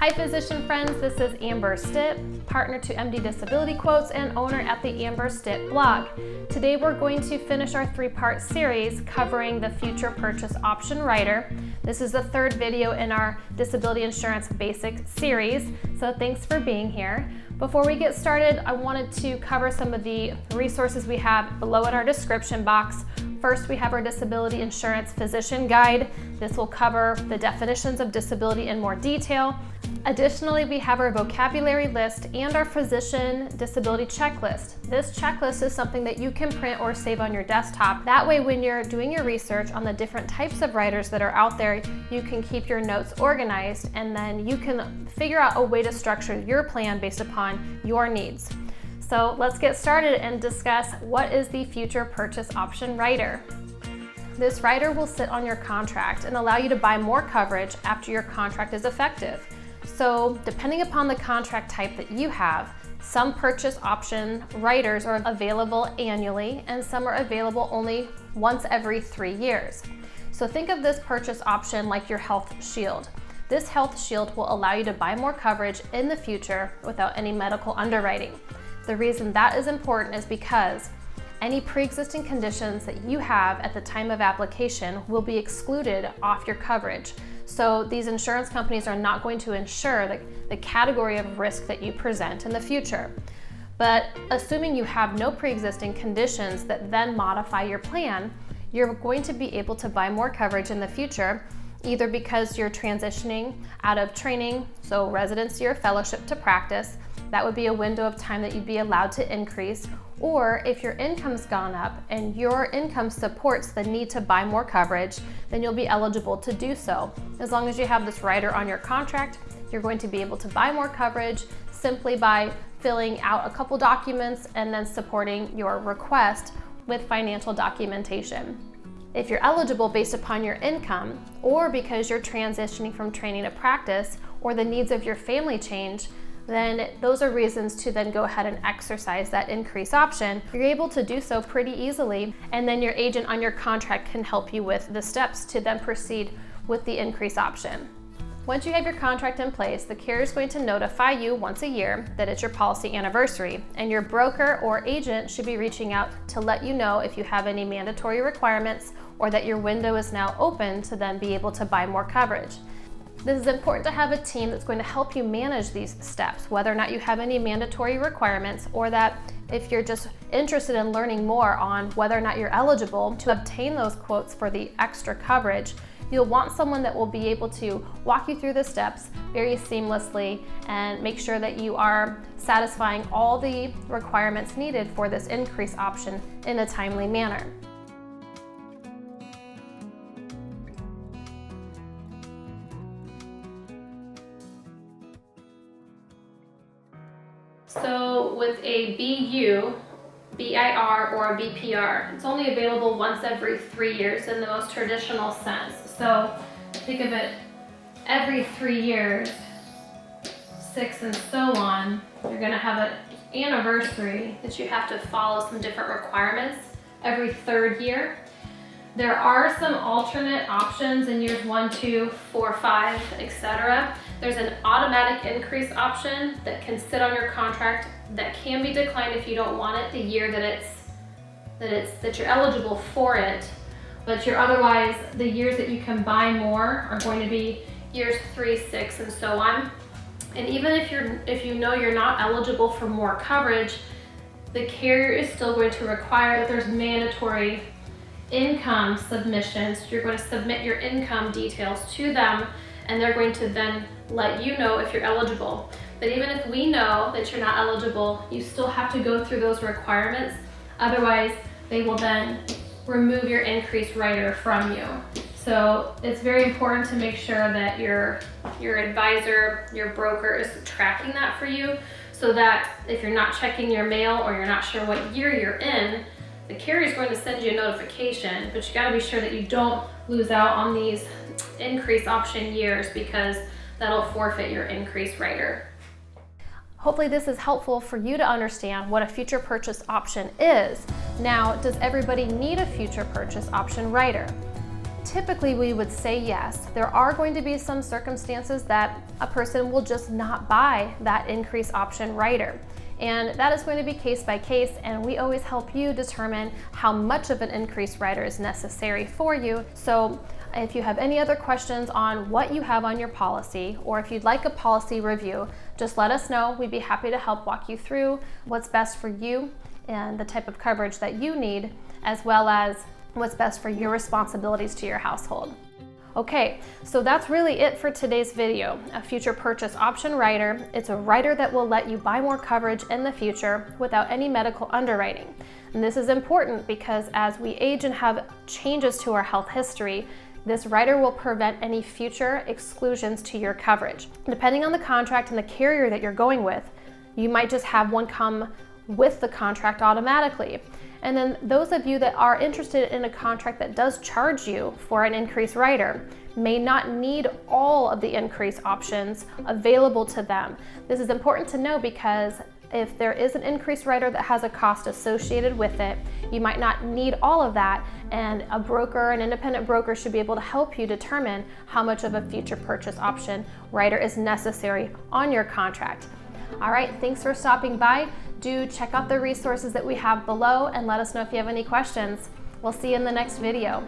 Hi physician friends, this is Amber Stitt, partner to MD Disability Quotes and owner at the Amber Stitt blog. Today we're going to finish our three-part series covering the future purchase option rider. This is the third video in our disability insurance basic series, so thanks for being here. Before we get started, I wanted to cover some of the resources we have below in our description box. First, we have our disability insurance physician guide. This will cover the definitions of disability in more detail. Additionally, we have our vocabulary list and our physician disability checklist. This checklist is something that you can print or save on your desktop. That way, when you're doing your research on the different types of riders that are out there, you can keep your notes organized, and then you can figure out a way to structure your plan based upon your needs. So let's get started and discuss what is the future purchase option rider. This rider will sit on your contract and allow you to buy more coverage after your contract is effective. So depending upon the contract type that you have, some purchase option riders are available annually and some are available only once every 3 years. So think of this purchase option like your health shield. This health shield will allow you to buy more coverage in the future without any medical underwriting. The reason that is important is because any pre-existing conditions that you have at the time of application will be excluded off your coverage. So these insurance companies are not going to insure the category of risk that you present in the future. But assuming you have no pre-existing conditions that then modify your plan, you're going to be able to buy more coverage in the future, either because you're transitioning out of training, so residency or fellowship to practice. That would be a window of time that you'd be allowed to increase, or if your income's gone up and your income supports the need to buy more coverage, then you'll be eligible to do so. As long as you have this rider on your contract, you're going to be able to buy more coverage simply by filling out a couple documents and then supporting your request with financial documentation. If you're eligible based upon your income, or because you're transitioning from training to practice, or the needs of your family change, then those are reasons to then go ahead and exercise that increase option. You're able to do so pretty easily, and then your agent on your contract can help you with the steps to then proceed with the increase option. Once you have your contract in place, the carrier is going to notify you once a year that it's your policy anniversary, and your broker or agent should be reaching out to let you know if you have any mandatory requirements or that your window is now open to then be able to buy more coverage. This is important to have a team that's going to help you manage these steps, whether or not you have any mandatory requirements, or that if you're just interested in learning more on whether or not you're eligible to obtain those quotes for the extra coverage, you'll want someone that will be able to walk you through the steps very seamlessly and make sure that you are satisfying all the requirements needed for this increase option in a timely manner. So with a BU, BIR, or a BPR, it's only available once every 3 years in the most traditional sense. So think of it every 3 years, 6 and so on, you're going to have an anniversary that you have to follow some different requirements every 3rd year. There are some alternate options in years 1, 2, 4, 5, etc. There's an automatic increase option that can sit on your contract that can be declined if you don't want it the year that you're eligible for it. But otherwise, the years that you can buy more are going to be years 3, 6, and so on. And even if you know you're not eligible for more coverage, the carrier is still going to require that there's mandatory income submissions. You're going to submit your income details to them, and they're going to then let you know if you're eligible. But even if we know that you're not eligible, you still have to go through those requirements. Otherwise, they will then remove your increase rider from you. So it's very important to make sure that your advisor, your broker is tracking that for you, so that if you're not checking your mail or you're not sure what year you're in, the carrier is going to send you a notification, but you got to be sure that you don't lose out on these increase option years, because that'll forfeit your increase rider. Hopefully this is helpful for you to understand what a future purchase option is. Now, does everybody need a future purchase option rider? typically we would say yes. There are going to be some circumstances that a person will just not buy that increase option rider. And that is going to be case by case, and we always help you determine how much of an increase rider is necessary for you. So if you have any other questions on what you have on your policy, or if you'd like a policy review, just let us know. We'd be happy to help walk you through what's best for you and the type of coverage that you need, as well as what's best for your responsibilities to your household. Okay, so that's really it for today's video. A future purchase option rider. It's a rider that will let you buy more coverage in the future without any medical underwriting. And this is important because as we age and have changes to our health history, this rider will prevent any future exclusions to your coverage. Depending on the contract and the carrier that you're going with, you might just have one come with the contract automatically. And then those of you that are interested in a contract that does charge you for an increase rider may not need all of the increase options available to them. This is important to know because if there is an increase rider that has a cost associated with it, you might not need all of that, and a broker, an independent broker, should be able to help you determine how much of a future purchase option rider is necessary on your contract. All right, thanks for stopping by. Do check out the resources that we have below and let us know if you have any questions. We'll see you in the next video.